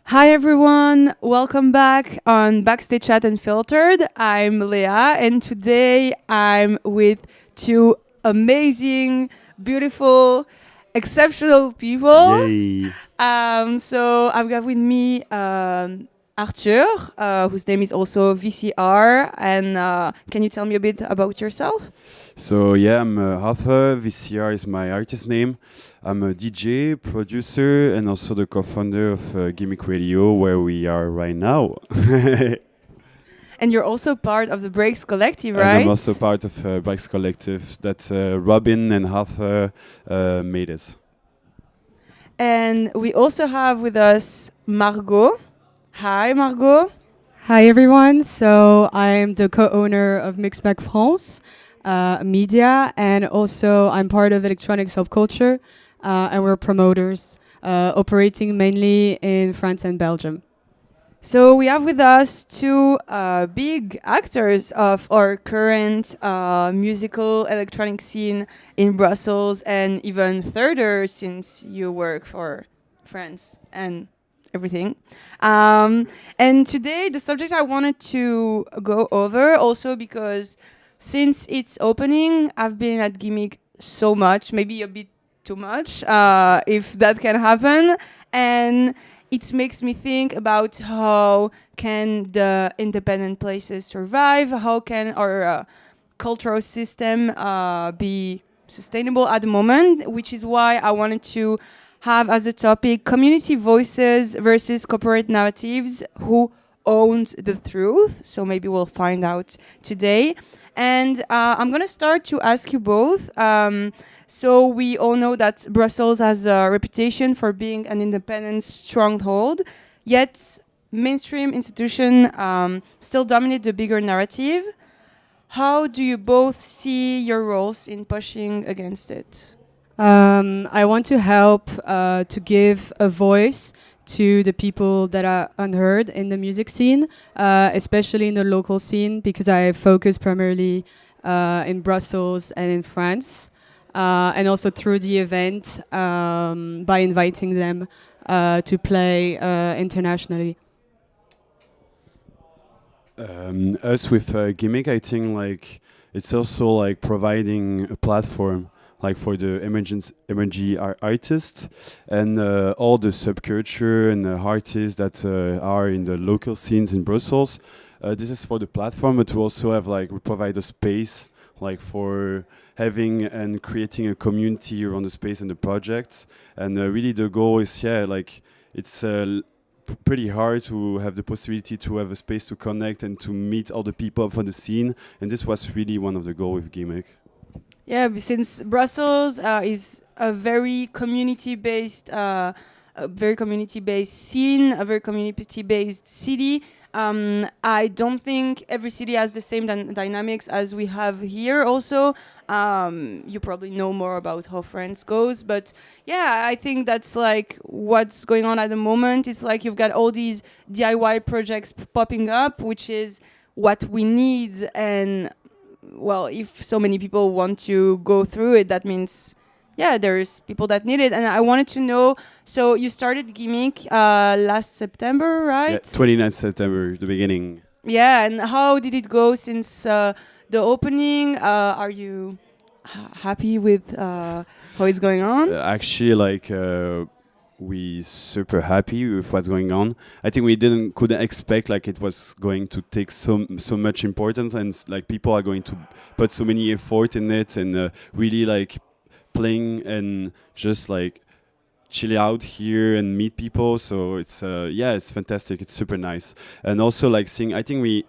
Hi everyone, welcome back on Backstage Chat Unfiltered. I'm Leah, and today I'm with two amazing, beautiful, exceptional people. Yay. So I've got with me Arthur, whose name is also VCR. And can you tell me a bit about yourself? So yeah, I'm Arthur. VCR is my artist name. I'm a DJ, producer, and also the co-founder of GIMIC Radio, where we are right now. And you're also part of the Breaks Collective, And I'm right? also part of Bikes Collective that Robin and Arthur made it. And we also have with us Margaux. Hi, Margaux. Hi everyone. So I'm the co-owner of Mixback France Media, and also I'm part of Electronic Subculture, and we're promoters operating mainly in France and Belgium. So we have with us two big actors of our current musical electronic scene in Brussels, and even further since you work for France and everything. And today the subject I wanted to go over also because since its opening, I've been at GIMIC so much, maybe a bit too much, if that can happen. And it makes me think about how can the independent places survive, how can our cultural system be sustainable at the moment, which is why I wanted to have as a topic community voices versus corporate narratives, who owns the truth. So maybe we'll find out today. And I'm going to start to ask you both. So we all know that Brussels has a reputation for being an independent stronghold, yet mainstream institutions still dominate the bigger narrative. How do you both see your roles in pushing against it? I want to help to give a voice to the people that are unheard in the music scene, especially in the local scene, because I focus primarily in Brussels and in France, and also through the event by inviting them to play internationally. Us with GIMIC, I think like it's also like providing a platform like for the emerging artists and all the subculture and artists that are in the local scenes in Brussels. This is for the platform, but we also have like we provide a space like for having and creating a community around the space and the projects. And really the goal is like it's pretty hard to have the possibility to have a space to connect and to meet all the people from the scene. And this was really one of the goals with GIMIC. Yeah, since Brussels is a very community-based, scene, a very community-based city. I don't think every city has the same dynamics as we have here. Also, you probably know more about how France goes, but yeah, I think that's like what's going on at the moment. It's like you've got all these DIY projects popping up, which is what we need. And well, if so many people want to go through it, that means yeah, there's people that need it. And I wanted to know, so you started GIMIC last September, right? Yeah, 29th September, the beginning. Yeah, and how did it go since the opening? Are you happy with how it's going on? Actually, like we super happy with what's going on. I think we couldn't expect like it was going to take so much importance, and like people are going to put so many effort in it, and really like playing and just like chill out here and meet people. So it's it's fantastic. It's super nice, and also like seeing. I think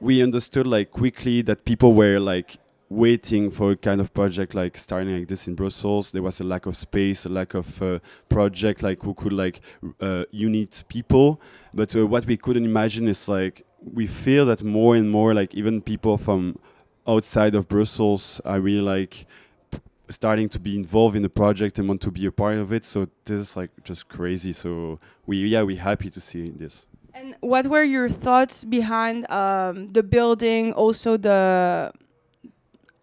we understood like quickly that people were like waiting for a kind of project like starting like this in Brussels. There was a lack of space, a lack of project like who could like unite people. But what we couldn't imagine is like we feel that more and more like even people from outside of Brussels are really like starting to be involved in the project and want to be a part of it. So this is like just crazy. So we're happy to see this. And what were your thoughts behind the building? Also,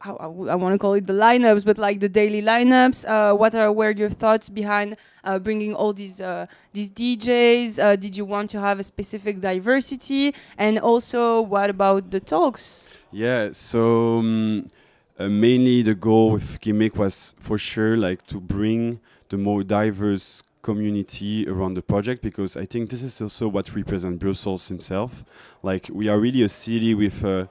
I want to call it the lineups, but like the daily lineups. Were your thoughts behind bringing all these DJs? Did you want to have a specific diversity? And also, what about the talks? Yeah, so mainly the goal with GIMIC was for sure like to bring the more diverse community around the project, because I think this is also what represents Brussels himself. Like we are really a city with a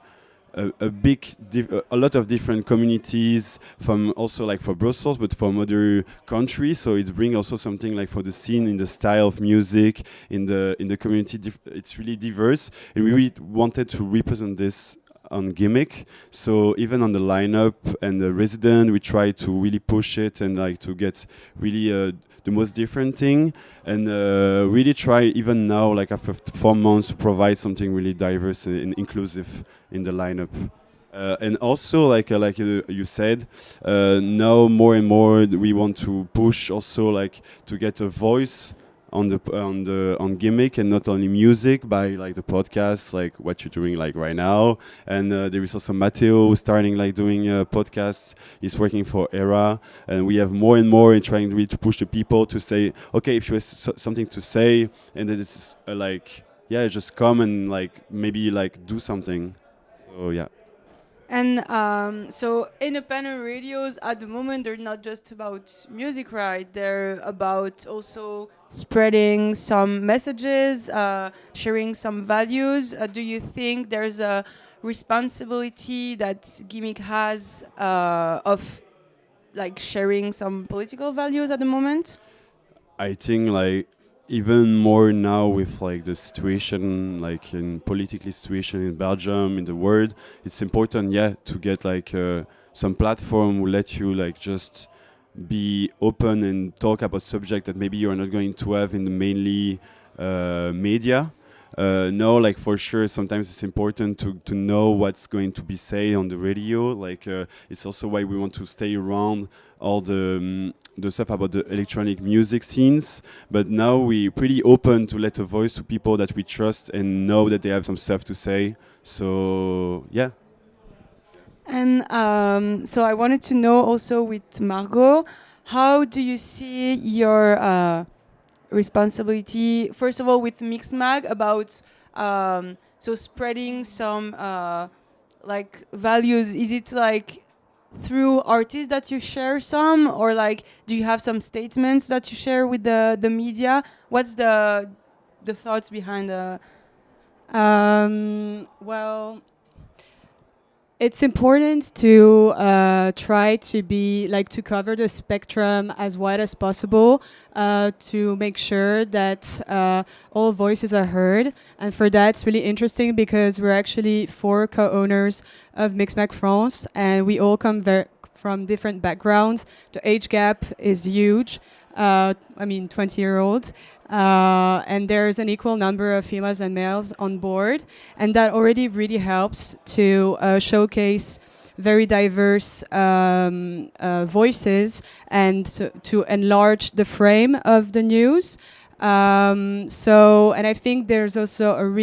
lot of different communities from also like for Brussels, but from other countries. So it's bring also something like for the scene in the style of music in the community. It's really diverse, and we really wanted to represent this on GIMIC. So even on the lineup and the resident, we try to really push it and like to get really the most different thing, and really try even now, like after 4 months, to provide something really diverse and inclusive in the lineup. And also, like you said, now more and more we want to push also like to get a voice on GIMIC, and not only music by like the podcast, like what you're doing like right now. And there is also Matteo starting like doing podcasts. He's working for Era, and we have more and more and trying really to push the people to say, okay, if you have something to say, and that it's like, yeah, just come and like maybe like do something. So yeah. And so independent radios at the moment, they're not just about music, right? They're about also spreading some messages, sharing some values. Do you think there's a responsibility that GIMIC has of like sharing some political values at the moment? I think like even more now with like the situation, like in politically situation in Belgium, in the world, it's important, yeah, to get like some platform will let you like just be open and talk about subject that maybe you're not going to have in the mainly media. No, like for sure, sometimes it's important to know what's going to be said on the radio. Like it's also why we want to stay around all the stuff about the electronic music scenes. But now we're pretty open to let a voice to people that we trust and know that they have some stuff to say. So yeah. And so I wanted to know also with Margaux, how do you see your responsibility, first of all, with Mixmag about so spreading some like values? Is it like through artists that you share some, or like do you have some statements that you share with the media? What's the thoughts behind the? Well, it's important to try to be like to cover the spectrum as wide as possible, to make sure that all voices are heard. And for that, it's really interesting because we're actually 4 co-owners of Mixmag France, and we all come from different backgrounds. The age gap is huge. 20-year-old. And there's an equal number of females and males on board. And that already really helps to showcase very diverse voices and to enlarge the frame of the news. And I think there's also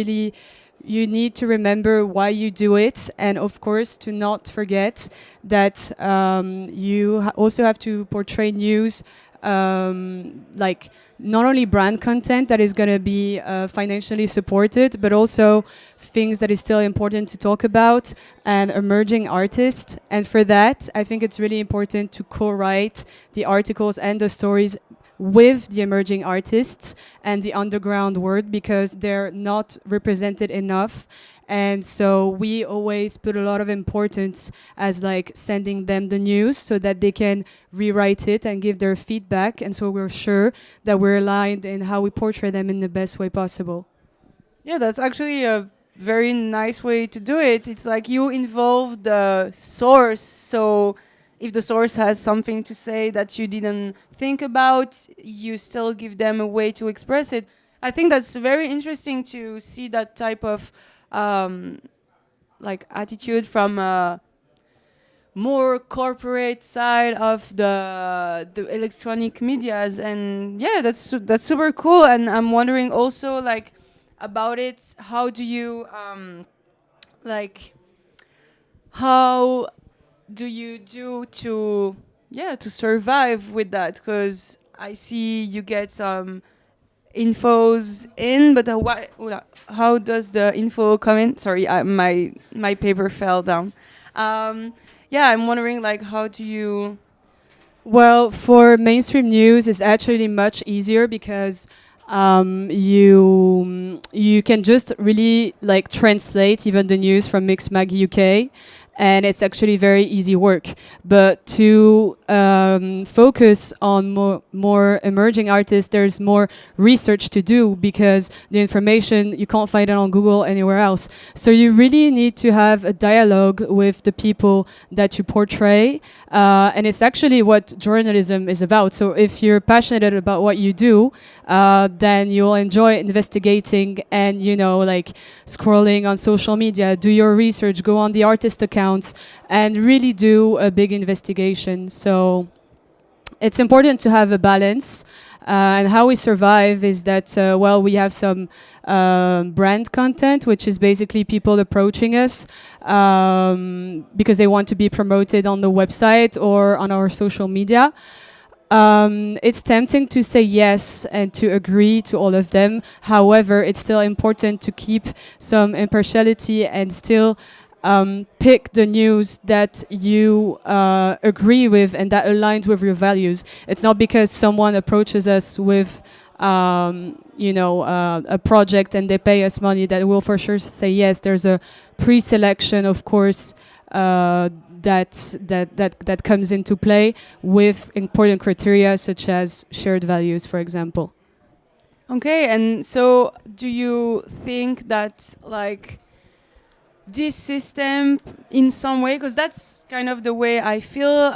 you need to remember why you do it, and of course to not forget that you also have to portray news, like not only brand content that is going to be financially supported, but also things that is still important to talk about, and emerging artists. And for that, I think it's really important to co-write the articles and the stories with the emerging artists and the underground world, because they're not represented enough. And so we always put a lot of importance as like sending them the news so that they can rewrite it and give their feedback. And so we're sure that we're aligned in how we portray them in the best way possible. Yeah, that's actually a very nice way to do it. It's like you involve the source, so if the source has something to say that you didn't think about, you still give them a way to express it. I think that's very interesting to see that type of like attitude from a more corporate side of the electronic medias. And yeah, that's super cool. And I'm wondering also like about it. How do you like how do you do to to survive with that? Because I see you get some infos in, but how does the info come in? Sorry, my paper fell down. Yeah, I'm wondering like how do you? Well, for mainstream news, it's actually much easier because you can just really like translate even the news from Mixmag UK, and it's actually very easy work. But to focus on more emerging artists, there's more research to do because the information you can't find it on Google anywhere else. So you really need to have a dialogue with the people that you portray, and it's actually what journalism is about. So if you're passionate about what you do, then you'll enjoy investigating and like scrolling on social media, do your research, go on the artist accounts, and really do a big investigation. So it's important to have a balance. And how we survive is that, we have some brand content, which is basically people approaching us because they want to be promoted on the website or on our social media. It's tempting to say yes and to agree to all of them. However, it's still important to keep some impartiality and still pick the news that you agree with and that aligns with your values. It's not because someone approaches us with a project and they pay us money that we'll for sure say yes. There's a pre-selection, of course, that comes into play with important criteria such as shared values, for example. Okay, and so do you think that like this system in some way, because that's kind of the way I feel,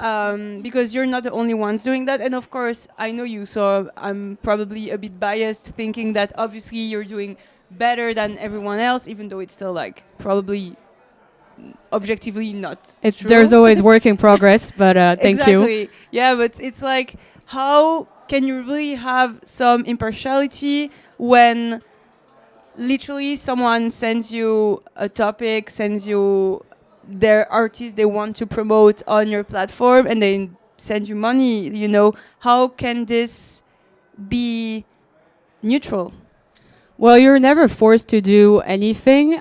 because you're not the only ones doing that, and of course I know you, so I'm probably a bit biased thinking that obviously you're doing better than everyone else, even though it's still like probably objectively not true. There's always work in progress, but thank exactly. you. Yeah, but it's like, how can you really have some impartiality when literally someone sends you a topic, sends you their artist they want to promote on your platform, and they send you money? How can this be neutral? Well, you're never forced to do anything.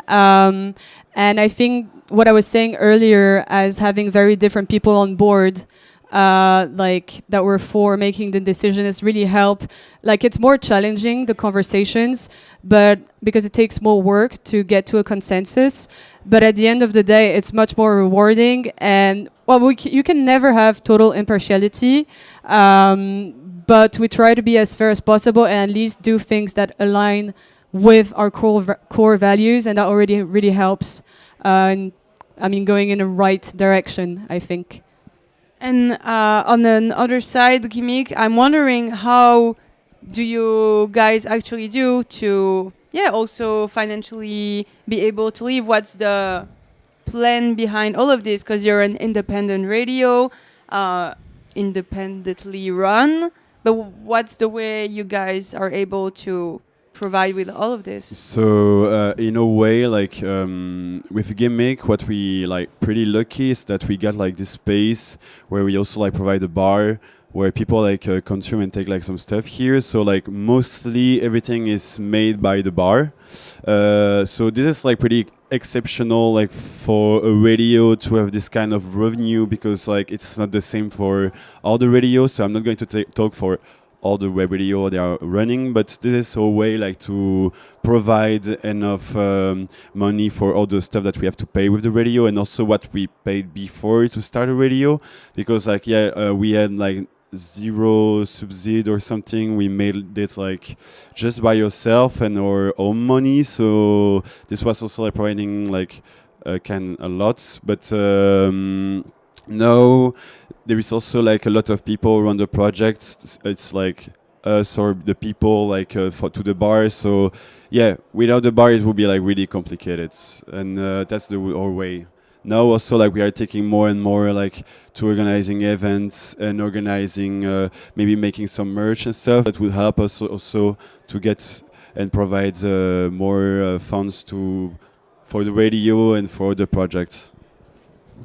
And I think what I was saying earlier, as having very different people on board, that were for making the decision, is really help. Like, it's more challenging, the conversations, but because it takes more work to get to a consensus. But at the end of the day, it's much more rewarding. And you can never have total impartiality. But we try to be as fair as possible and at least do things that align with our core values, and that already really helps. Going in the right direction, I think. And on the other side, GIMIC, I'm wondering, how do you guys actually do to, also financially be able to live? What's the plan behind all of this? Because you're an independent radio, independently run. But what's the way you guys are able to provide with all of this? So in a way, like with GIMIC, what we like pretty lucky is that we got like this space where we also like provide a bar where people like consume and take like some stuff here. So like mostly everything is made by the bar. So this is like pretty exceptional, like for a radio to have this kind of revenue, because like it's not the same for all the radios. So I'm not going to talk for all the web radio they are running, but this is a way like to provide enough money for all the stuff that we have to pay with the radio, and also what we paid before to start a radio, because like we had like zero subsidy or something. We made it like just by yourself and our own money, so this was also like providing like a lot, but now there is also like a lot of people around the project. It's like us or the people like to the bar. So without the bar it would be like really complicated, and that's our way. Now also like we are taking more and more like to organizing events and organizing maybe making some merch and stuff that will help us also to get and provide more funds for the radio and for the project.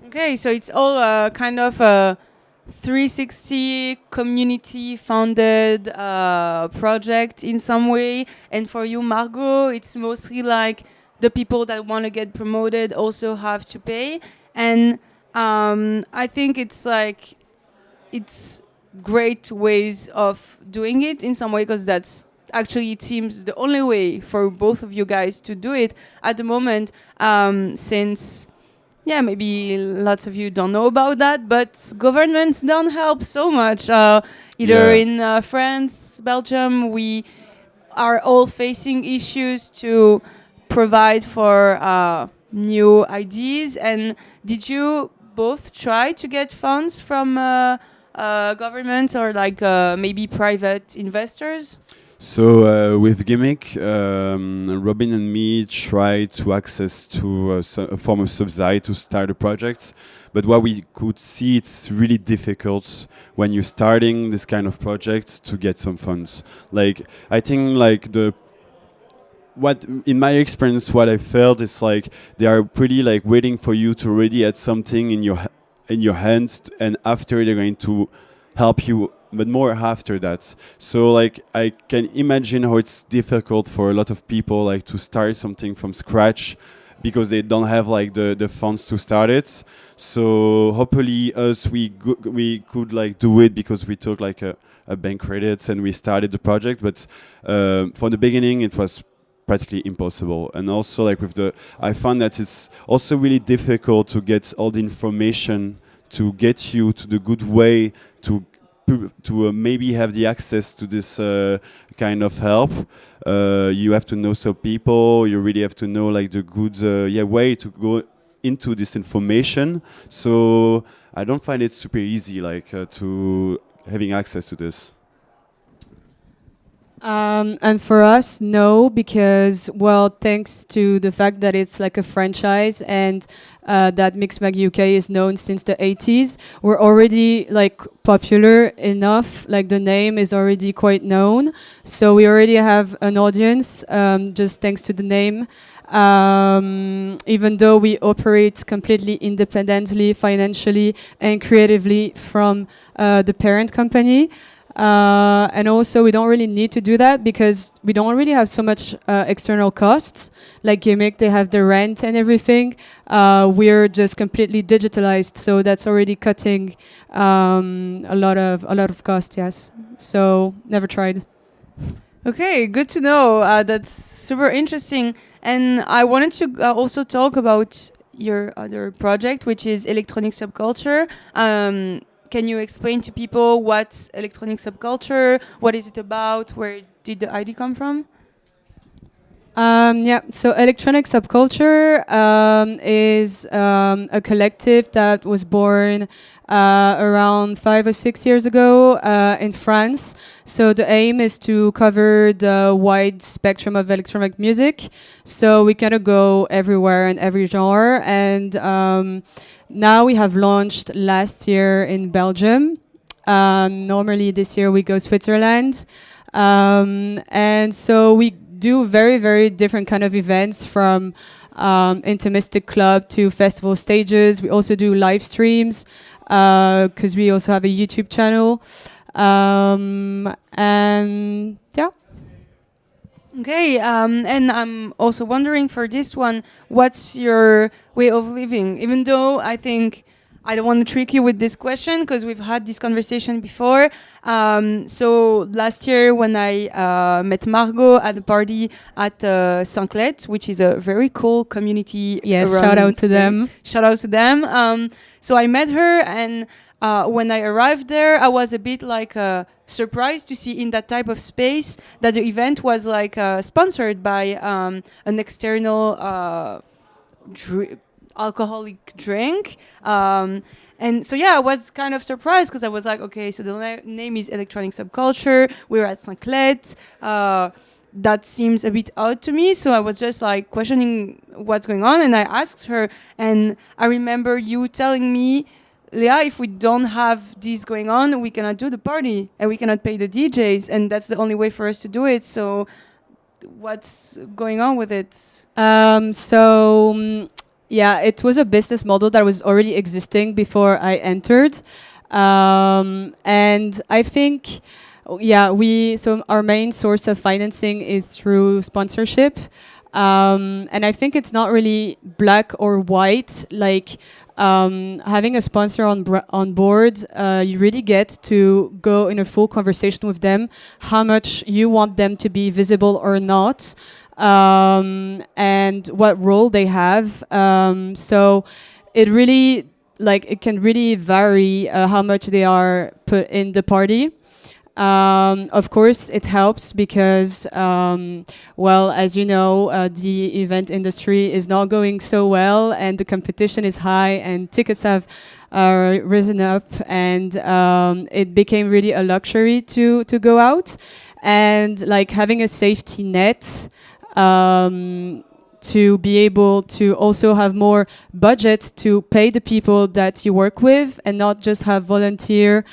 Okay, so it's all kind of a 360 community funded project in some way. And for you, Margot, it's mostly like the people that want to get promoted also have to pay. And I think it's great ways of doing it in some way, because that's actually, it seems, the only way for both of you guys to do it at the moment, since yeah, maybe lots of you don't know about that, but governments don't help so much. Either Yeah. in France, Belgium, we are all facing issues to provide for new ideas. And did you both try to get funds from governments or like maybe private investors? So with GIMIC, Robin and me tried to access to a form of subsidy to start a project, but what we could see, it's really difficult when you're starting this kind of project to get some funds. Like I think like what in my experience, what I felt is like they are pretty like waiting for you to already have something in your hands, and after they're going to help you, but more after that. So like I can imagine how it's difficult for a lot of people like to start something from scratch because they don't have like the funds to start it. So hopefully us we could like do it because we took like a bank credit and we started the project. But from the beginning it was practically impossible. And also like I found that it's also really difficult to get all the information to get you to the good way to maybe have the access to this kind of help. You have to know some people. You really have to know like the good way to go into this information. So I don't find it super easy like to having access to this. And for us, no, because, well, thanks to the fact that it's like a franchise and that Mixmag UK is known since the 80s, we're already like popular enough, like the name is already quite known. So we already have an audience just thanks to the name. Even though we operate completely independently, financially and creatively from the parent company. And also we don't really need to do that because we don't really have so much external costs. Like GIMIC, they have the rent and everything. We're just completely digitalized, so that's already cutting a lot of cost. Yes, so never tried. Okay, good to know. That's super interesting. And I wanted to also talk about your other project, which is electronic subculture. Can you explain to people what's electronic subculture? What is it about? Where did the idea come from? Yeah, so electronic subculture is a collective that was born around 5 or 6 years ago in France. So the aim is to cover the wide spectrum of electronic music. So we kind of go everywhere and every genre. And now we have launched last year in Belgium. Normally this year we go Switzerland. And so we do very, very different kind of events, from intimistic club to festival stages. We also do live streams because we also have a YouTube channel. And yeah. Okay, and I'm also wondering for this one, what's your way of living? Even though I think I don't want to trick you with this question because we've had this conversation before. So last year when I met Margot at the party at Saint-Clet, which is a very cool community. Yes, shout out to them. Shout out to them. So I met her, and when I arrived there, I was a bit like surprised to see in that type of space that the event was like sponsored by an external alcoholic drink. And so, yeah, I was kind of surprised because I was like, okay, so the name is Electronic Subculture. We're at Saint-Clet. That seems a bit odd to me. So I was just like questioning what's going on. And I asked her, and I remember you telling me, Leah, if we don't have this going on, we cannot do the party and we cannot pay the DJs. And that's the only way for us to do it. So what's going on with it? Yeah, it was a business model that was already existing before I entered. And I think, yeah, so our main source of financing is through sponsorship. And I think it's not really black or white. Like having a sponsor on board, you really get to go in a full conversation with them, how much you want them to be visible or not. And what role they have. So it really, like, it can really vary how much they are put in the party. Of course, it helps because, well, as you know, the event industry is not going so well, and the competition is high, and tickets have risen up, and it became really a luxury to go out, and like having a safety net. To be able to also have more budget to pay the people that you work with and not just have volunteer.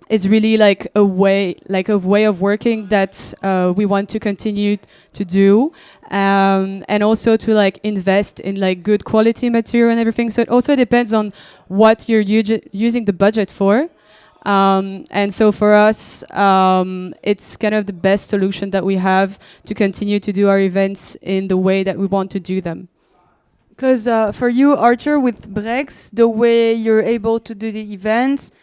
It's really like a way of working that we want to continue to do, and also to like invest in like good quality material and everything. So it also depends on what you're using the budget for. And so for us, it's kind of the best solution that we have to continue to do our events in the way that we want to do them. Because for you, Archer, with Brex, the way you're able to do the events,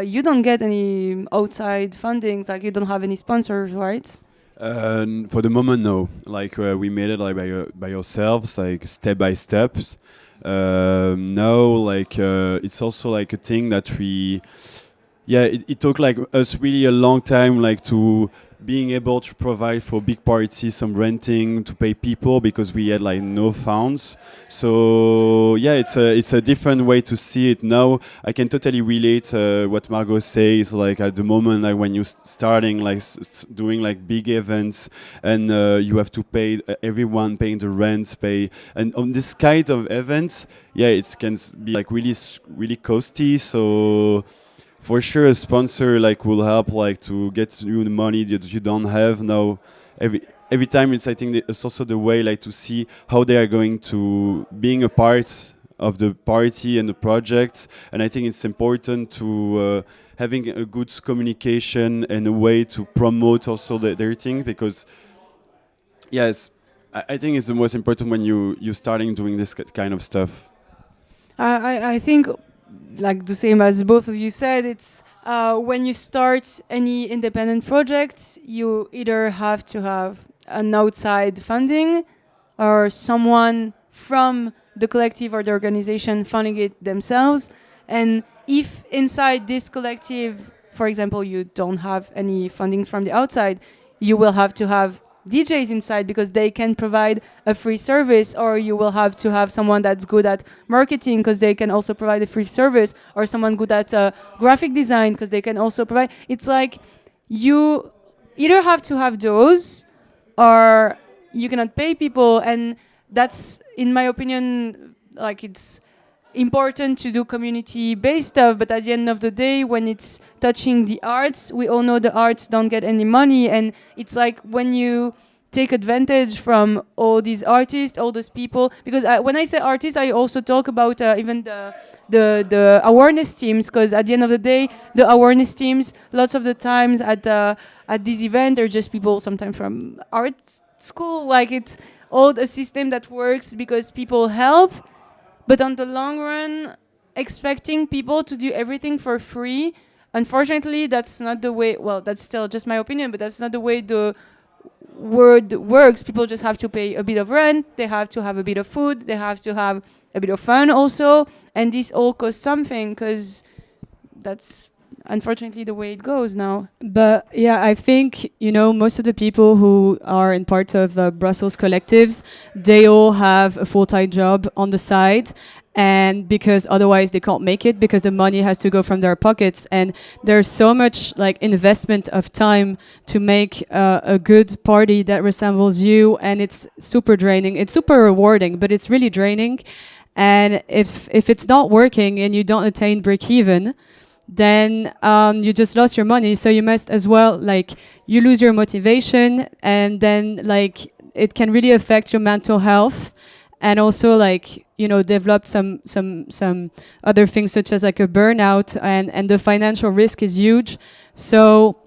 you don't get any outside fundings, like you don't have any sponsors, right? For the moment, no. Like we made it like by ourselves, like step by steps. No, like it's also like a thing that we. Yeah, it took like us really a long time, like to being able to provide for big parties some renting to pay people because we had like no funds. So yeah, it's a different way to see it now. I can totally relate what Margaux says. Like at the moment, like when you're starting like doing like big events and you have to pay everyone paying the rents, and on this kind of events, yeah, it can be like really costly. So. For sure, a sponsor like will help like to get you the money that you don't have now. Every time I think it's also the way like to see how they are going to being a part of the party and the project. And I think it's important to having a good communication and a way to promote also their thing because yes, I think it's the most important when you starting doing this kind of stuff. I think. Like the same as both of you said, it's when you start any independent project, you either have to have an outside funding or someone from the collective or the organization funding it themselves. And if inside this collective, for example, you don't have any fundings from the outside, you will have to have DJs inside because they can provide a free service, or you will have to have someone that's good at marketing because they can also provide a free service, or someone good at graphic design because they can also provide. It's like you either have to have those or you cannot pay people, and that's, in my opinion, like it's important to do community-based stuff, but at the end of the day, when it's touching the arts, we all know the arts don't get any money, and it's like when you take advantage from all these artists, all those people, because when I say artists, I also talk about even the awareness teams, because at the end of the day, the awareness teams, lots of the times at this event, are just people sometimes from art school, like it's all a system that works because people help. But on the long run, expecting people to do everything for free, unfortunately, that's not the way. Well, that's still just my opinion, but that's not the way the world works. People just have to pay a bit of rent. They have to have a bit of food. They have to have a bit of fun also. And this all costs something because that's unfortunately the way it goes now. But yeah, I think, you know, most of the people who are in part of Brussels collectives, they all have a full-time job on the side, and because otherwise they can't make it because the money has to go from their pockets, and there's so much like investment of time to make a good party that resembles you, and it's super draining. It's super rewarding, but it's really draining. And if it's not working and you don't attain break even, then you just lost your money. So you must as well, like, you lose your motivation, and then like it can really affect your mental health. and also like developed some other things such as like a burnout, and the financial risk is huge. So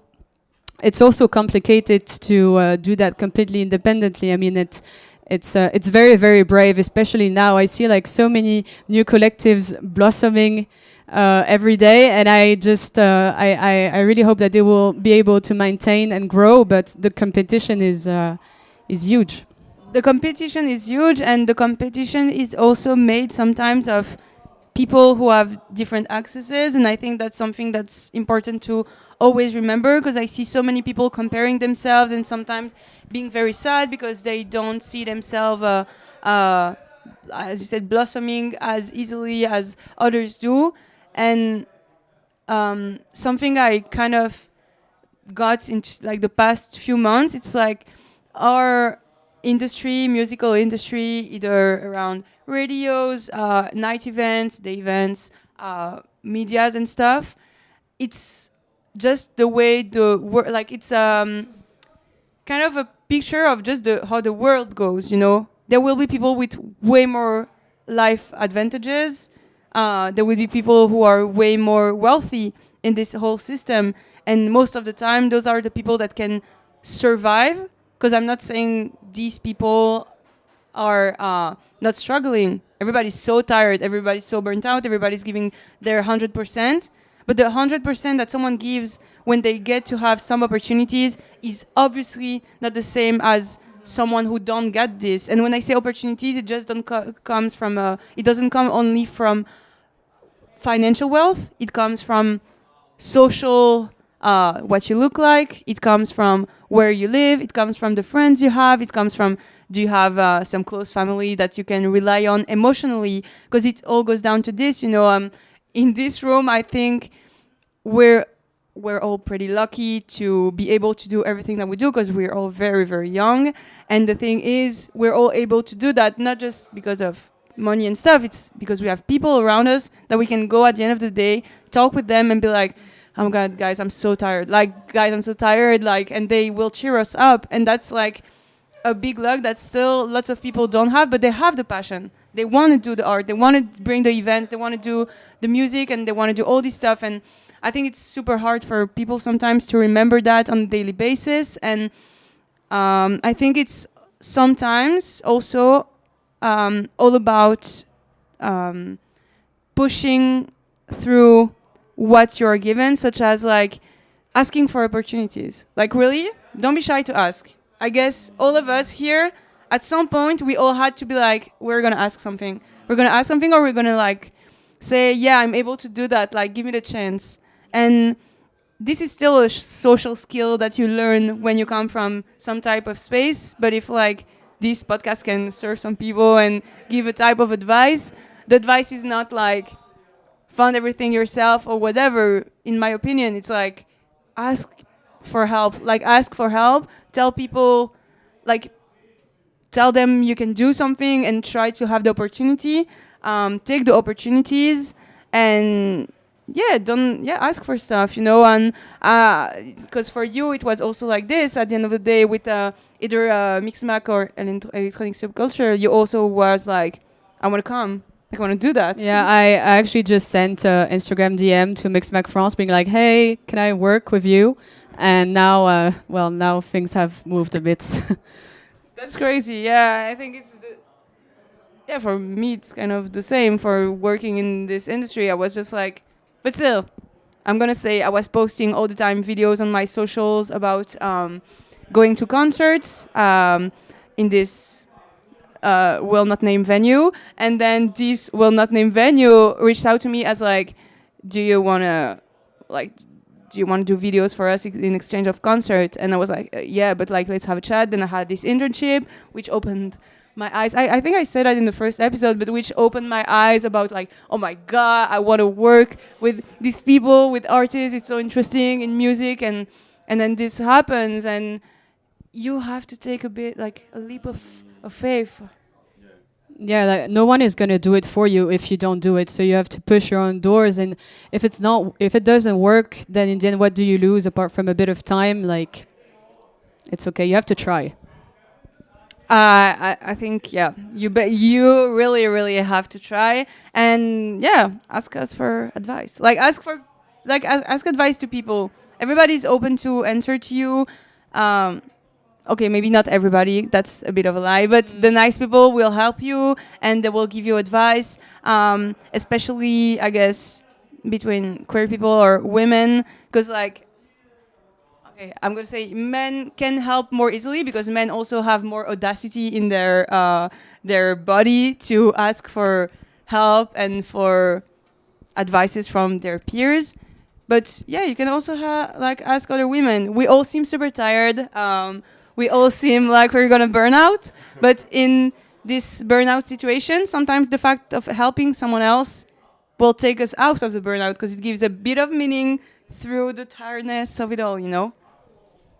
it's also complicated to do that completely independently. I mean, it's very, very brave, especially now. I see like so many new collectives blossoming every day, and I just I really hope that they will be able to maintain and grow. But the competition is huge. The competition is huge, and the competition is also made sometimes of people who have different accesses, and I think that's something that's important to always remember, because I see so many people comparing themselves and sometimes being very sad because they don't see themselves as you said, blossoming as easily as others do. And something I kind of got into like the past few months, it's like our industry, musical industry, either around radios, night events, day events, medias and stuff. It's just the way the world, like it's kind of a picture of just how the world goes. There will be people with way more life advantages. There will be people who are way more wealthy in this whole system, and most of the time, those are the people that can survive. Because I'm not saying these people are not struggling. Everybody's so tired. Everybody's so burnt out. Everybody's giving their 100%. But the 100% that someone gives when they get to have some opportunities is obviously not the same as someone who don't get this. And when I say opportunities, it just comes from it doesn't come only from financial wealth. It comes from social, what you look like. It comes from where you live. It comes from the friends you have. It comes from, do you have some close family that you can rely on emotionally? Because it all goes down to this. In this room, I think we're all pretty lucky to be able to do everything that we do, because we're all very, very young. And the thing is, we're all able to do that not just because of money and stuff. It's because we have people around us that we can go at the end of the day, talk with them and be like, oh my God, guys, I'm so tired. Like, guys, I'm so tired. Like, and they will cheer us up. And that's like a big luck that still lots of people don't have, but they have the passion. They want to do the art. They want to bring the events. They want to do the music, and they want to do all this stuff. And I think it's super hard for people sometimes to remember that on a daily basis. And I think it's sometimes also all about pushing through what you're given, such as like asking for opportunities. Like, really, don't be shy to ask. I guess all of us here, at some point, we all had to be like, we're gonna ask something. We're gonna ask something, or we're gonna like say, yeah, I'm able to do that. Like, give me the chance. And this is still a social skill that you learn when you come from some type of space. But if like this podcast can serve some people and give a type of advice, the advice is not like fund everything yourself or whatever. In my opinion, it's like ask for help. Like, ask for help. Tell people, like, tell them you can do something and try to have the opportunity. Take the opportunities and ask for stuff, and because for you it was also like this at the end of the day with either Mixmac or electronic subculture. You also was like, I want to come, like, I want to do that. Yeah, I actually just sent Instagram DM to Mixmac France being like, hey, can I work with you? And now now things have moved a bit. That's crazy. Yeah, I think for me it's kind of the same. For working in this industry, I was just like, but still, I'm gonna say I was posting all the time videos on my socials about going to concerts in this will not name venue, and then this will not name venue reached out to me as like, do you wanna do videos for us in exchange of concert? And I was like, yeah, but like, let's have a chat. Then I had this internship, which opened my eyes. I think I said that in the first episode, but which opened my eyes about like, oh my God, I want to work with these people, with artists. It's so interesting in music. And then this happens, and you have to take a leap of faith. Yeah, like, no one is gonna do it for you if you don't do it. So you have to push your own doors, and if it doesn't work, then in the end, what do you lose apart from a bit of time? Like, it's okay. You have to try. I think you really have to try, and ask us for advice. Ask advice to people. Everybody's open to answer to you. Um, okay, maybe not everybody. That's a bit of a lie, but the nice people will help you and they will give you advice. Especially, I guess, between queer people or women, because okay, I'm gonna say men can help more easily because men also have more audacity in their body to ask for help and for advices from their peers. But yeah, you can also ask other women. We all seem super tired. We all seem like we're gonna burn out. But in this burnout situation, sometimes the fact of helping someone else will take us out of the burnout because it gives a bit of meaning through the tiredness of it all, you know?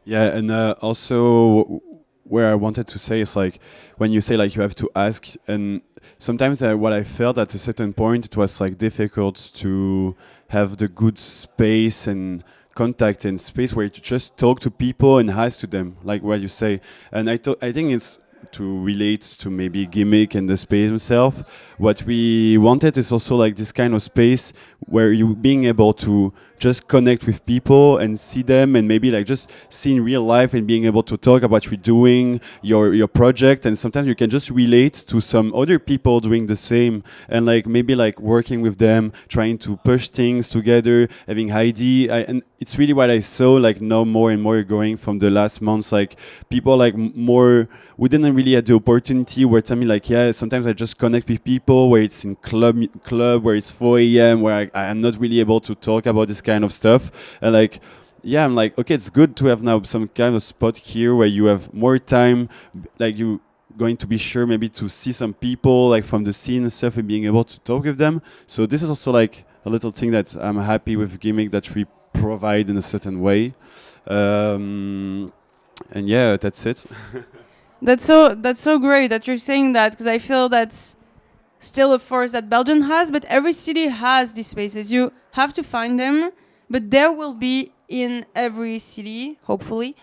Yeah, and also where I wanted to say is like when you say like you have to ask, and sometimes what I felt at a certain point it was like difficult to have the good space and contact and space where you just talk to people and ask to them like what you say, and I think it's to relate to maybe GIMIC and the space himself. What we wanted is also like this kind of space where you being able to just connect with people and see them and maybe like just see in real life and being able to talk about what you're doing, your project, and sometimes you can just relate to some other people doing the same and like maybe like working with them, trying to push things together, having idea. And it's really what I saw like now more and more going from the last months, like people like more we didn't really have the opportunity where tell me like yeah sometimes I just connect with people where it's in club where it's 4 a.m. where I am not really able to talk about this kind of stuff, and like yeah I'm like okay it's good to have now some kind of spot here where you have more time, like you going to be sure maybe to see some people like from the scene and stuff and being able to talk with them. So this is also like a little thing that I'm happy with GIMIC that we provide in a certain way, and yeah that's it. That's so great that you're saying that because I feel that's still a force that Belgium has, but every city has these spaces. You have to find them, but there will be in every city, hopefully,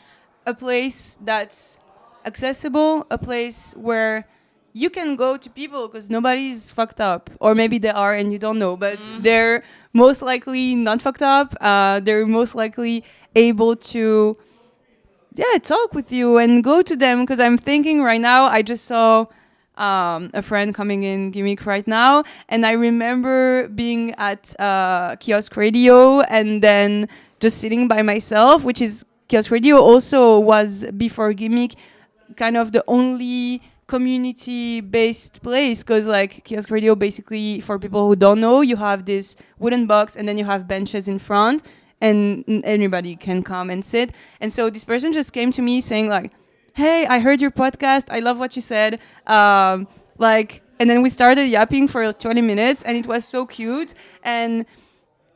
a place that's accessible, a place where you can go to people because nobody's fucked up, or maybe they are and you don't know, but they're most likely not fucked up. They're most likely able to talk with you and go to them, because I'm thinking right now I just saw a friend coming in GIMIC right now, and I remember being at Kiosk Radio and then just sitting by myself, which is Kiosk Radio also was before GIMIC kind of the only community-based place, because like Kiosk Radio basically, for people who don't know, you have this wooden box and then you have benches in front and anybody can come and sit. And so this person just came to me saying like, hey, I heard your podcast. I love what you said. And then we started yapping for 20 minutes and it was so cute. And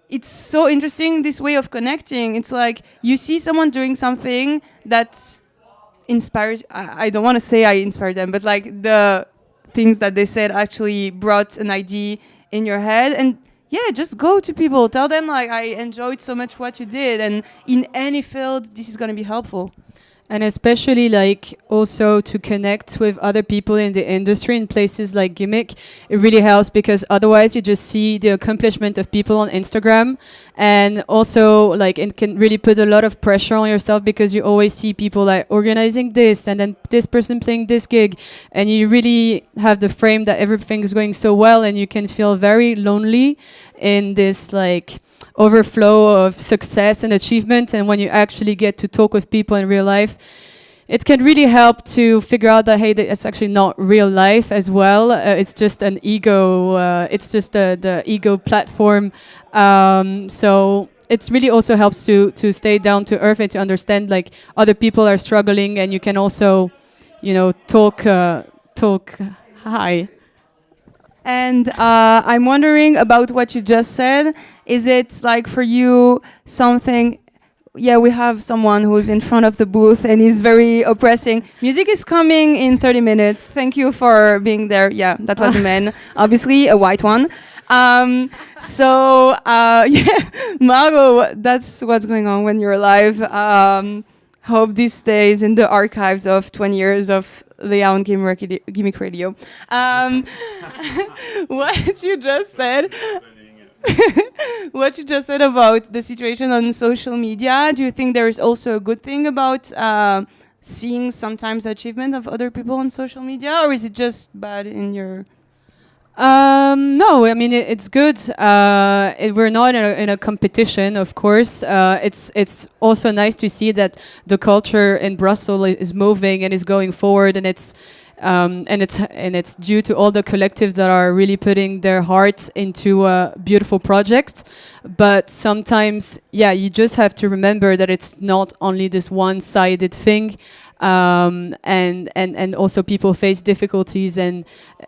it's so interesting, this way of connecting. It's like you see someone doing something that inspires, I don't want to say I inspired them, but like the things that they said actually brought an idea in your head. And yeah, just go to people, tell them like I enjoyed so much what you did, and in any field this is going to be helpful. And especially like also to connect with other people in the industry in places like GIMIC, it really helps, because otherwise you just see the accomplishment of people on Instagram, and also like it can really put a lot of pressure on yourself because you always see people like organizing this and then this person playing this gig, and you really have the frame that everything is going so well, and you can feel very lonely in this like overflow of success and achievement. And when you actually get to talk with people in real life, it can really help to figure out that, hey, it's actually not real life as well. It's just an ego. It's just the ego platform. So it really also helps to stay down to earth and to understand like other people are struggling, and you can also, talk. Hi. And I'm wondering about what you just said. Is it like for you something? Yeah, we have someone who's in front of the booth and he's very oppressing. Music is coming in 30 minutes. Thank you for being there. Yeah, that was a man, obviously a white one. Yeah, Margaux, that's what's going on when you're live. hope this stays in the archives of 20 years of Leah on GIMIC Radio. What you just said, what you just said about the situation on social media, do you think there is also a good thing about seeing sometimes the achievement of other people on social media, or is it just bad in your... No, I mean it's good. We're not in a competition, of course. It's also nice to see that the culture in Brussels is moving and is going forward, and it's due to all the collectives that are really putting their hearts into beautiful projects. But sometimes, yeah, you just have to remember that it's not only this one-sided thing. And also people face difficulties, and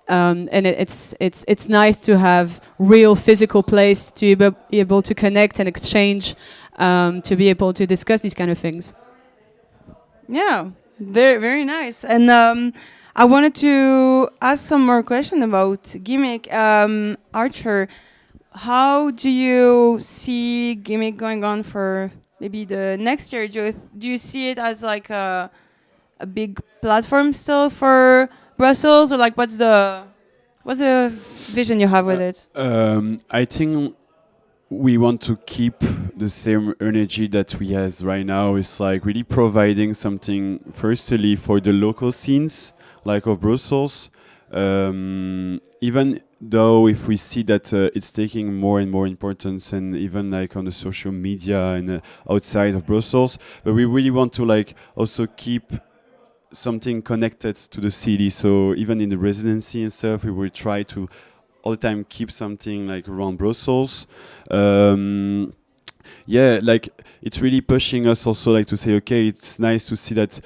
it's nice to have real physical place to be able to connect and exchange, to be able to discuss these kind of things. Yeah, very, very nice. And I wanted to ask some more questions about GIMIC. Archer, how do you see GIMIC going on for maybe the next year? Do you see it as like a big platform still for Brussels, or like what's the vision you have with it? I think we want to keep the same energy that we has right now. It's like really providing something firstly for the local scenes like of Brussels, even though if we see that it's taking more and more importance, and even like on the social media and outside of Brussels, but we really want to like also keep something connected to the city. So even in the residency and stuff, we will try to all the time keep something like around Brussels. Yeah, like it's really pushing us also like to say, okay, it's nice to see that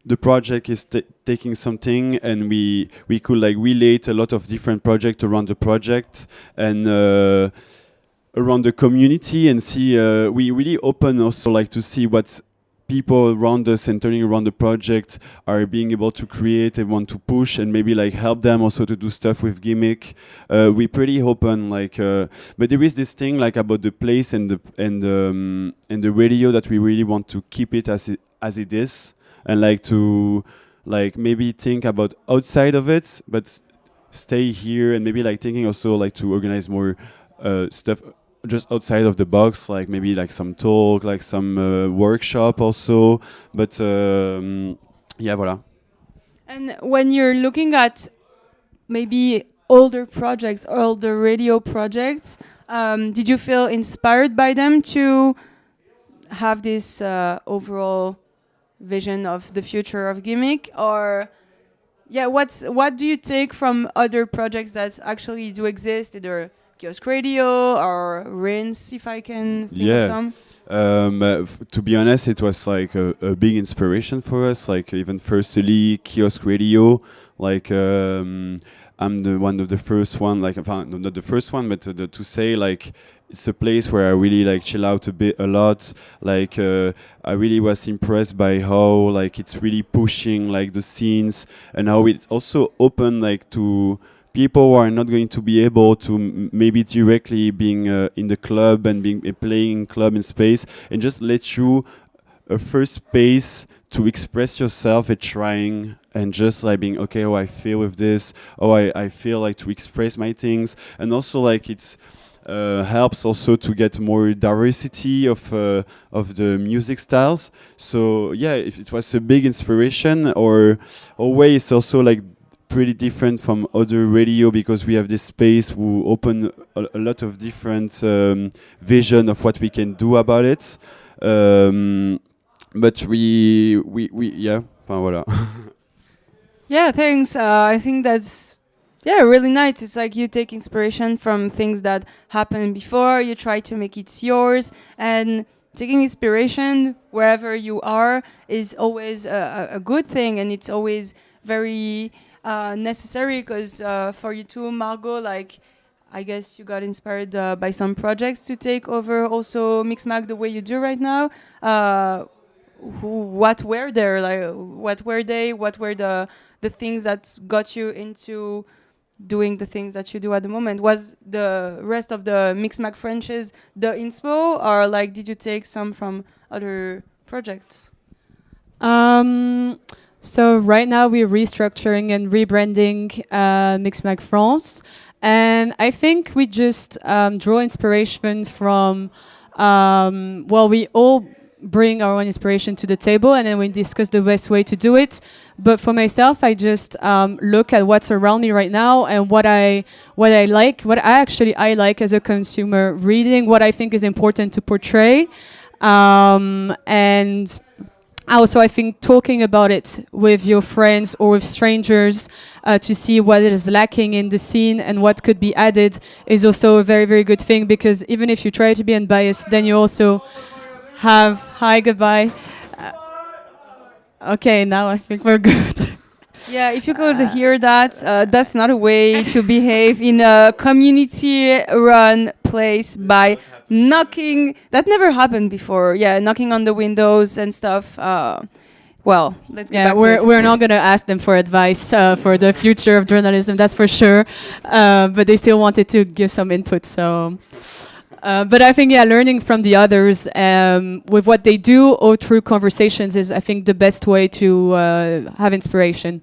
the project is taking something, and we could like relate a lot of different projects around the project and around the community, and see we really open also like to see what's people around us and turning around the project are being able to create and want to push, and maybe like help them also to do stuff with GIMIC. We pretty open, like, but there is this thing like about the place and the radio that we really want to keep it as it is, and like to like maybe think about outside of it, but stay here, and maybe like thinking also like to organize more stuff just outside of the box, like maybe like some talk, like some workshop also, but yeah, voilà. And when you're looking at maybe older projects, older radio projects, did you feel inspired by them to have this overall vision of the future of GIMIC? Or yeah, what do you take from other projects that actually do exist, either Kiosk Radio or Rinse, if I can think of some? To be honest, it was like a big inspiration for us. Like even firstly, Kiosk Radio. Like I'm the one of the first one. Like not the first one, but to say like it's a place where I really like chill out a lot. Like I really was impressed by how like it's really pushing like the scenes, and how it's also open like to people who are not going to be able to maybe directly being in the club and being playing club in space, and just let you a first space to express yourself and trying, and just like being okay, I feel with this, I feel like to express my things, and also like it's helps also to get more diversity of the music styles. So yeah, it was a big inspiration, or always also like pretty different from other radio, because we have this space who open a lot of different vision of what we can do about it. But we yeah, voilà. Yeah, thanks. I think that's really nice. It's like you take inspiration from things that happened before, you try to make it yours, and taking inspiration wherever you are is always a good thing, and it's always very necessary, because for you too, Margaux, like I guess you got inspired by some projects to take over also Mixmag the way you do right now. What were there? Like, what were they? What were the things that got you into doing the things that you do at the moment? Was the rest of the Mixmag franchise the inspo, or like did you take some from other projects? Um, so right now we're restructuring and rebranding Mixmag France, and I think we just draw inspiration from. Well, we all bring our own inspiration to the table, and then we discuss the best way to do it. But for myself, I just look at what's around me right now and what I like, what I like as a consumer reading, what I think is important to portray, and also, I think talking about it with your friends or with strangers to see what is lacking in the scene and what could be added is also a very, very good thing, because even if you try to be unbiased, then you also have hi, goodbye. Okay, now I think we're good. Yeah, if you could hear that, that's not a way to behave in a community-run place by knocking. That never happened before. Yeah, knocking on the windows and stuff. Well, let's get Yeah, back to we're it. we're not gonna ask them for advice for the future of journalism, that's for sure. But they still wanted to give some input, so. But I think, yeah, learning from the others with what they do or through conversations is, I think, the best way to have inspiration.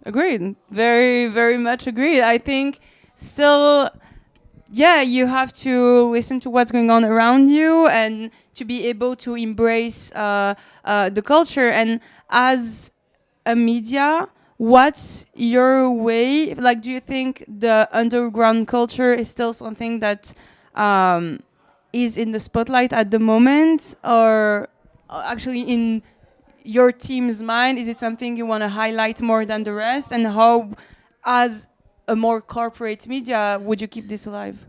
Agreed. Very, very much agreed. I think still, yeah, you have to listen to what's going on around you and to be able to embrace the culture. And as a media, what's your way? Like, do you think the underground culture is still something that is in the spotlight at the moment, or actually in your team's mind? Is it something you want to highlight more than the rest? And how, as a more corporate media, would you keep this alive?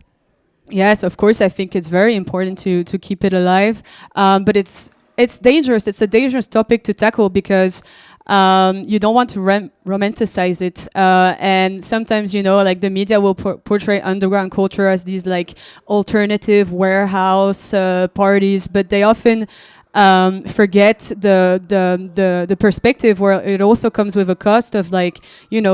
Yes, of course. I think it's very important to keep it alive, but it's dangerous. It's a dangerous topic to tackle because you don't want to romanticize it, and sometimes, like the media will portray underground culture as these like alternative warehouse parties, but they often forget the perspective where it also comes with a cost of, like,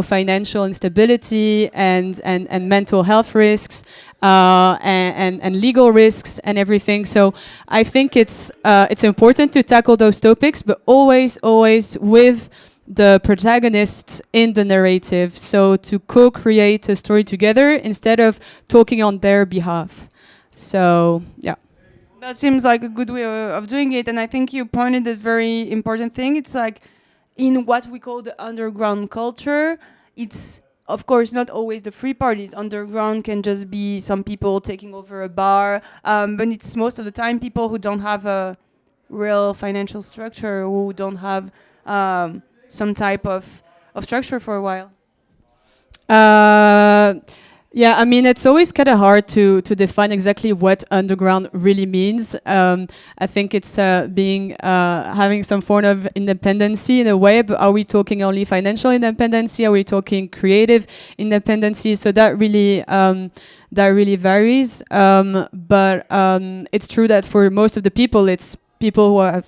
financial instability and mental health risks, and legal risks and everything. So I think it's important to tackle those topics, but always with the protagonists in the narrative. So to co-create a story together instead of talking on their behalf. So yeah. That seems like a good way of doing it. And I think you pointed a very important thing. It's like in what we call the underground culture, it's of course not always the free parties. Underground can just be some people taking over a bar, but it's most of the time people who don't have a real financial structure, who don't have some type of structure for a while. Yeah, I mean, it's always kind of hard to define exactly what underground really means. I think it's having some form of independency in a way, but are we talking only financial independency? Are we talking creative independency? So that really varies. But it's true that for most of the people, it's people who are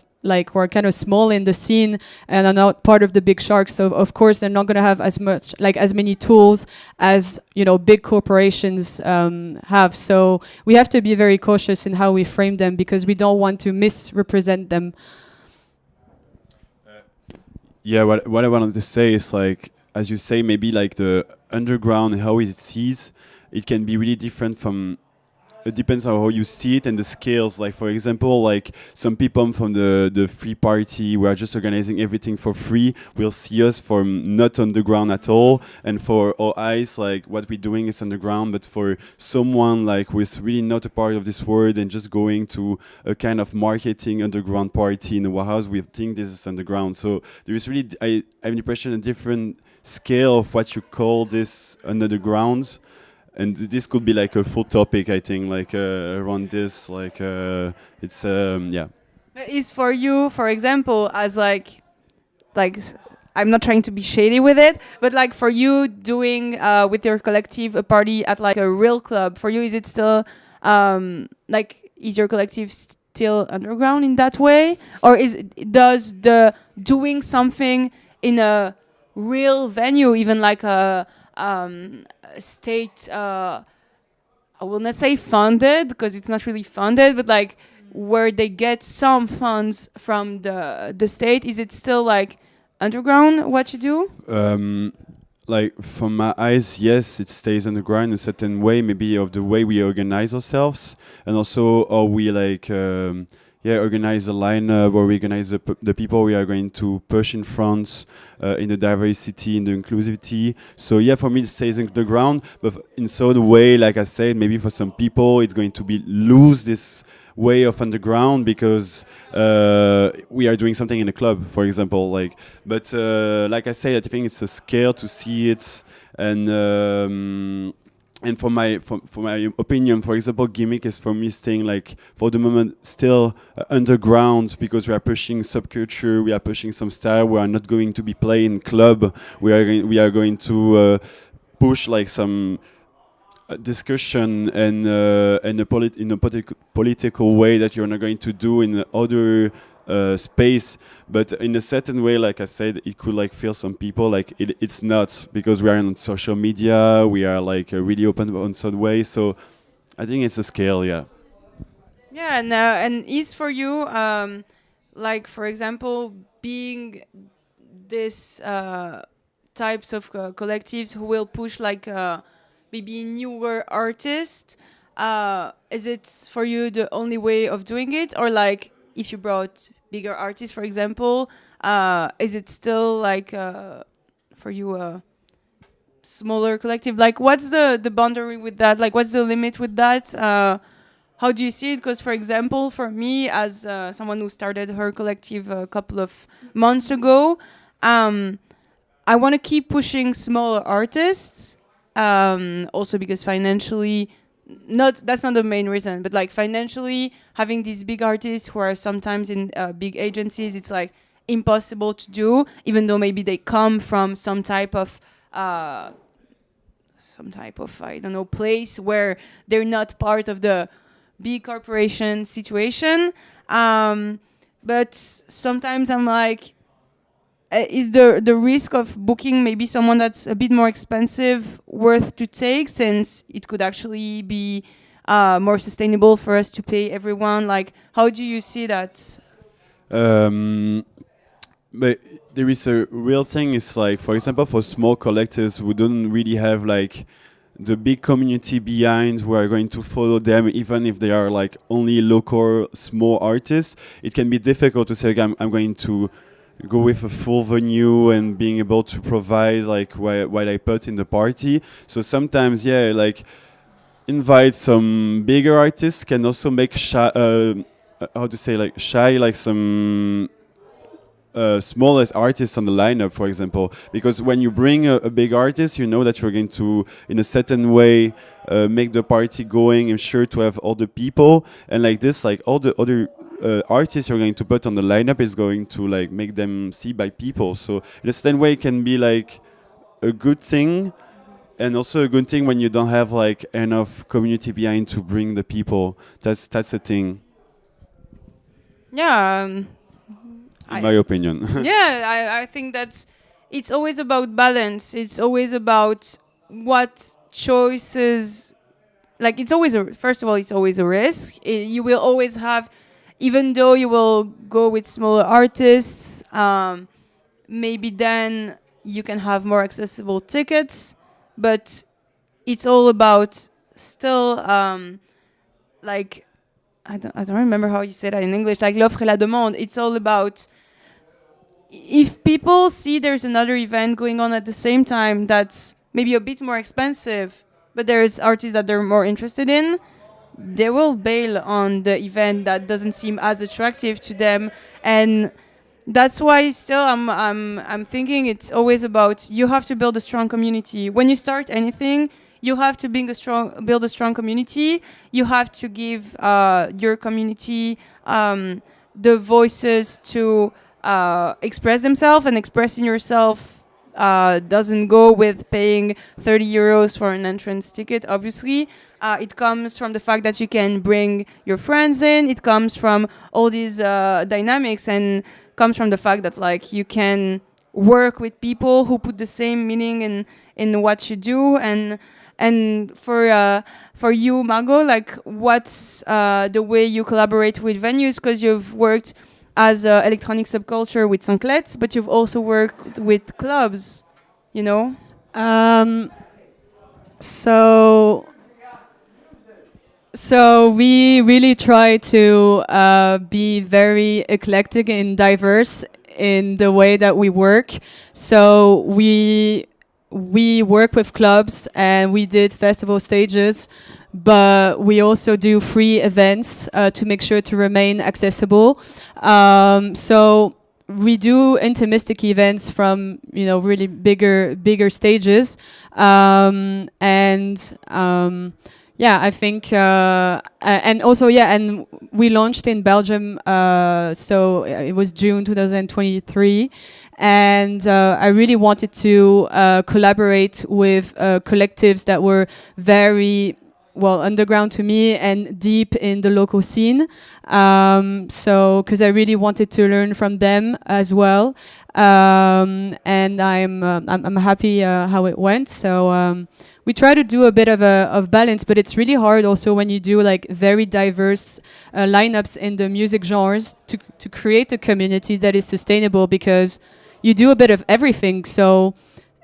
kind of small in the scene and are not part of the big sharks. So of course they're not going to have as many tools as big corporations have. So we have to be very cautious in how we frame them because we don't want to misrepresent them. Yeah, what I wanted to say is, like, as you say, maybe like the underground, how it sees, it can be really different from. It depends on how you see it and the scales. Like, for example, like some people from the free party who are just organizing everything for free will see us from not underground at all. And for our eyes, like what we're doing is underground. But for someone like who is really not a part of this world and just going to a kind of marketing underground party in a warehouse, we think this is underground. So there is really, I have the impression, a different scale of what you call this underground. And this could be like a full topic, I think, like around this, like it's yeah. Is for you, for example, as I'm not trying to be shady with it, but like for you doing with your collective a party at like a real club, for you, is it still is your collective still underground in that way, or does the doing something in a real venue, even like a state, I will not say funded because it's not really funded, but like where they get some funds from the state? Is it still like underground what you do? Like from my eyes, yes, it stays underground in a certain way, maybe of the way we organize ourselves, and also how we like organize the lineup, or we organize the people we are going to push in front, in the diversity, in the inclusivity. So yeah, for me it stays underground, but in sort of way, like I said, maybe for some people it's going to be lose this way of underground because we are doing something in a club, for example. But like I said, I think it's a scale to see it, and for my opinion, for example, GIMIC is for me staying like for the moment still underground because we are pushing subculture, we are pushing some style. We are not going to be playing club. We are going to push like some discussion and in a political way that you're not going to do in other space, but in a certain way, like I said, it could like feel some people like it's not, because we are on social media, we are like really open on some way. So I think it's a scale, yeah. Yeah, and is for you, like for example, being this types of collectives who will push like maybe newer artists. Is it for you the only way of doing it, or like if you brought bigger artists, for example, is it still like for you a smaller collective? Like, what's the boundary with that? Like, what's the limit with that? How do you see it? Because, for example, for me, as someone who started her collective a couple of months ago, I want to keep pushing smaller artists. Also because financially, that's not the main reason, but like financially, having these big artists who are sometimes in big agencies, it's like impossible to do, even though maybe they come from some type of I don't know, place where they're not part of the big corporation situation. But sometimes I'm like, is the risk of booking maybe someone that's a bit more expensive worth to take, since it could actually be more sustainable for us to pay everyone? Like, how do you see that? But there is a real thing. It's like, for example, for small collectors who don't really have like the big community behind, who are going to follow them, even if they are like only local small artists, it can be difficult to say, okay, I'm going to go with a full venue and being able to provide like what I put in the party. So sometimes, yeah, like invite some bigger artists can also make shy, like some smallest artists on the lineup, for example, because when you bring a big artist, you know that you're going to, in a certain way, make the party going and sure to have all the people, and like this, like all the other artists you're going to put on the lineup is going to like make them see by people. So in a certain way, it can be like a good thing, and also a good thing when you don't have like enough community behind to bring the people. That's the thing. Yeah. In my opinion. Yeah, I think it's always about balance. It's always about what choices. Like, it's always first of all, it's always a risk. You will always have, even though you will go with smaller artists, maybe then you can have more accessible tickets, but it's all about still like I don't remember how you say that in English, like l'offre et la demande. It's all about, if people see there's another event going on at the same time that's maybe a bit more expensive, but there's artists that they're more interested in, they will bail on the event that doesn't seem as attractive to them. And that's why still I'm thinking it's always about, you have to build a strong community. When you start anything, you have to build a strong community. You have to give your community the voices to express themselves, and expressing yourself doesn't go with paying 30 euros for an entrance ticket, obviously. It comes from the fact that you can bring your friends in. It comes from all these dynamics, and comes from the fact that like you can work with people who put the same meaning in what you do. And And for you, Margaux, like what's the way you collaborate with venues? Because you've worked as electronic subculture with Saint-Clet, but you've also worked with clubs, you know? So we really try to be very eclectic and diverse in the way that we work. So we work with clubs and we did festival stages, but we also do free events to make sure to remain accessible. So we do intimistic events from really bigger stages, yeah, I think, and also, and we launched in Belgium, so it was June 2023, and I really wanted to collaborate with collectives that were very underground to me and deep in the local scene. So, because I really wanted to learn from them as well, and I'm happy how it went. So. We try to do a bit of balance, but it's really hard also when you do like very diverse lineups in the music genres to create a community that is sustainable, because you do a bit of everything. So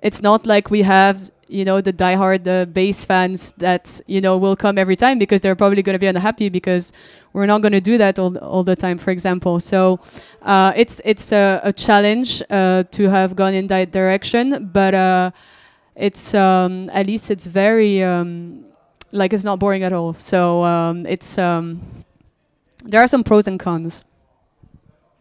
it's not like we have the diehard bass fans that will come every time, because they're probably going to be unhappy because we're not going to do that all the time, for example. So it's a challenge to have gone in that direction, but. It's at least it's very like it's not boring at all. So it's there are some pros and cons.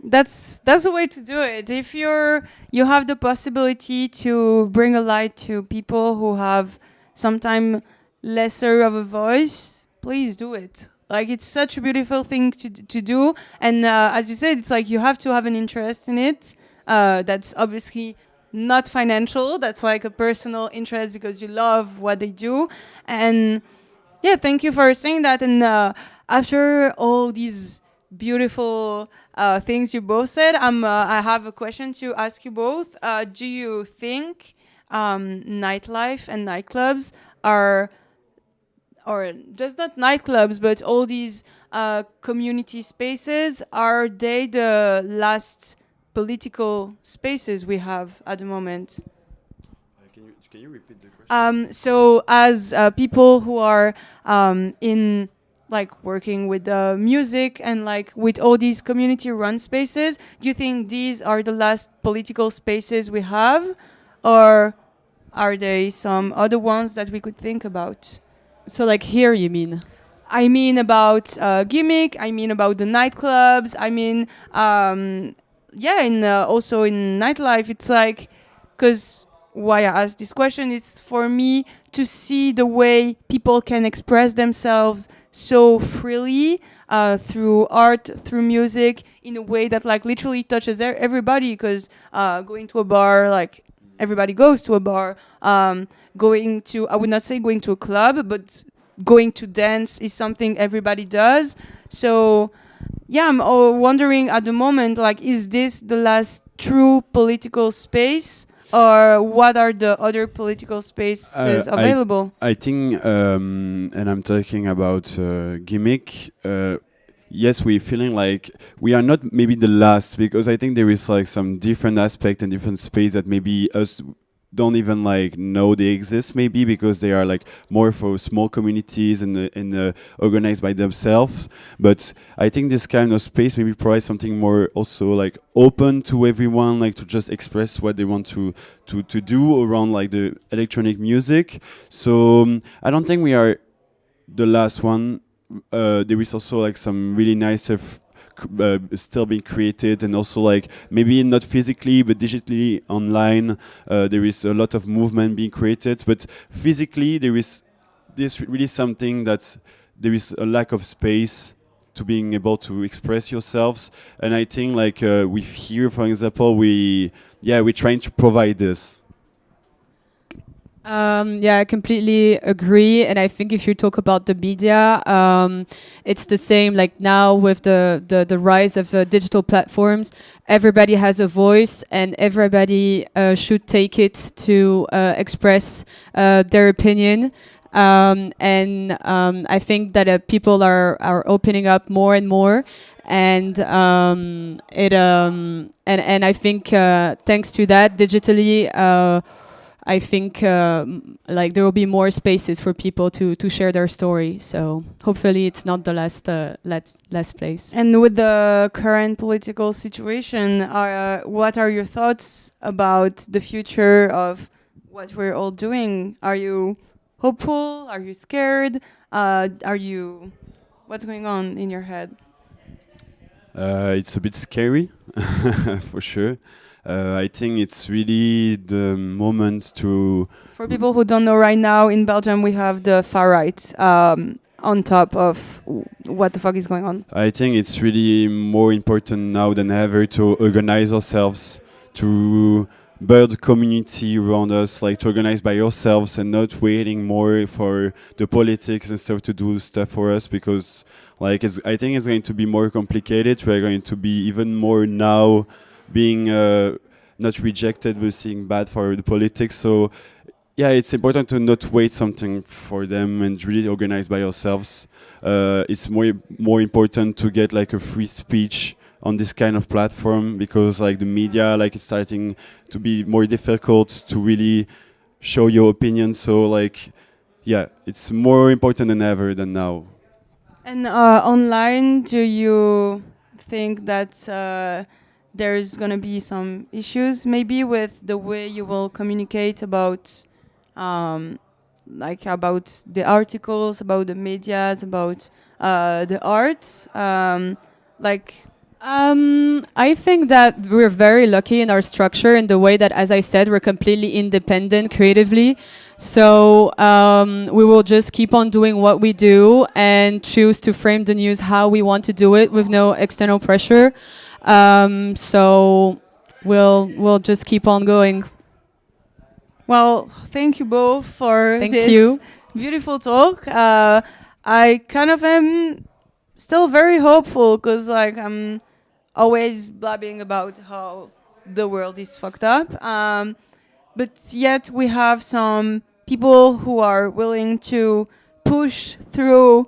That's the way to do it. If you have the possibility to bring a light to people who have sometimes lesser of a voice, please do it. Like, it's such a beautiful thing to do, and as you said, it's like you have to have an interest in it. That's obviously not financial, that's like a personal interest because you love what they do. And yeah, thank you for saying that. And after all these beautiful things you both said, I have a question to ask you both. Do you think nightlife and nightclubs are, or just not nightclubs, but all these community spaces, are they the last political spaces we have at the moment? Can you repeat the question? So as people who are in like working with music and like with all these community run spaces, do you think these are the last political spaces we have, or are there some other ones that we could think about? So like here, you mean? I mean about GIMIC, I mean about the nightclubs, I mean also in nightlife. It's like, because why I ask this question is for me to see the way people can express themselves so freely through art, through music, in a way that like literally touches everybody. Because going to a bar, like everybody goes to a bar. Going to, I would not say going to a club, but going to dance is something everybody does. So yeah, I'm wondering at the moment, like, is this the last true political space, or what are the other political spaces available? I think, and I'm talking about GIMIC. Yes, we're feeling like we are not maybe the last, because I think there is like some different aspect and different space that maybe us don't even like know they exist, maybe because they are like more for small communities and organized by themselves. But I think this kind of space maybe provides something more also like open to everyone, like to just express what they want to do around like the electronic music. So I don't think we are the last one. There is also like some really nice stuff still being created, and also like maybe not physically but digitally online. There is a lot of movement being created, but physically there is this really something that there is a lack of space to being able to express yourselves. And I think like with here, for example, we're trying to provide this. I completely agree. And I think if you talk about the media, it's the same. Like now with the rise of digital platforms, everybody has a voice, and everybody should take it to express their opinion. I think that people are opening up more and more, and I think thanks to that digitally. I think like there will be more spaces for people to share their story. So hopefully it's not the last place. And with the current political situation, what are your thoughts about the future of what we're all doing? Are you hopeful? Are you scared? What's going on in your head? It's a bit scary, for sure. I think it's really the moment to. For people who don't know, right now in Belgium, we have the far right on top of what the fuck is going on. I think it's really more important now than ever to organize ourselves, to build community around us, like to organize by yourselves and not waiting more for the politics and stuff to do stuff for us, because like I think it's going to be more complicated. We're going to be even more now being not rejected but seeing bad for the politics. So yeah, it's important to not wait something for them and really organize by yourselves. It's more important to get like a free speech on this kind of platform, because like the media, like it's starting to be more difficult to really show your opinion. So like, yeah, it's more important than ever than now. And online, do you think that there's gonna be some issues maybe with the way you will communicate about about the articles, about the medias, about the arts, I think that we're very lucky in our structure in the way that, as I said, we're completely independent creatively. So we will just keep on doing what we do and choose to frame the news how we want to do it with no external pressure. So we'll just keep on going. Well, thank you both for Thank this you. beautiful talk. I kind of am still very hopeful because like I'm always blabbing about how the world is fucked up. But yet we have some people who are willing to push through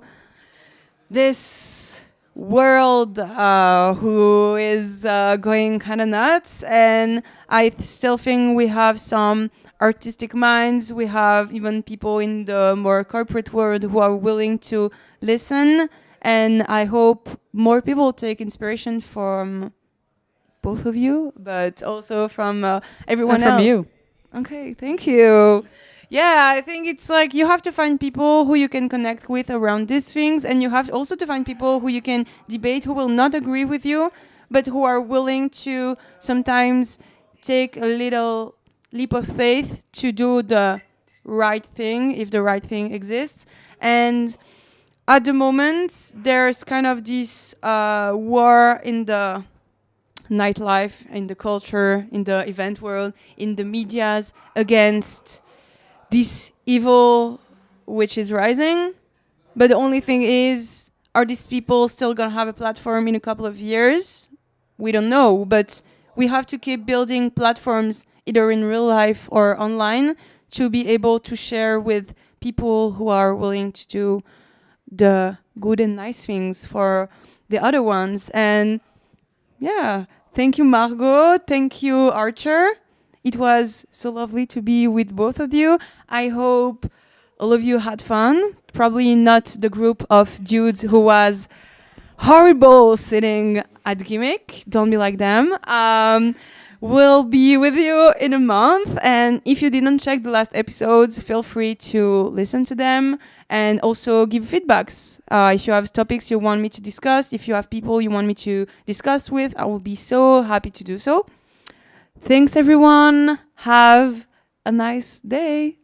this world who is going kind of nuts. And I still think we have some artistic minds. We have even people in the more corporate world who are willing to listen. And I hope more people take inspiration from both of you, but also from everyone And from else. you. Okay, thank you. Yeah, I think it's like you have to find people who you can connect with around these things, and you have also to find people who you can debate, who will not agree with you, but who are willing to sometimes take a little leap of faith to do the right thing, if the right thing exists. And at the moment, there's kind of this war in the nightlife, in the culture, in the event world, in the medias against this evil which is rising. But the only thing is, are these people still gonna have a platform in a couple of years? We don't know, but we have to keep building platforms either in real life or online to be able to share with people who are willing to do the good and nice things for the other ones. And yeah, thank you, Margaux. Thank you, Archer. It was so lovely to be with both of you. I hope all of you had fun. Probably not the group of dudes who was horrible sitting at GIMIC. Don't be like them. We'll be with you in a month. And if you didn't check the last episodes, feel free to listen to them and also give feedbacks. If you have topics you want me to discuss, if you have people you want me to discuss with, I will be so happy to do so. Thanks, everyone. Have a nice day.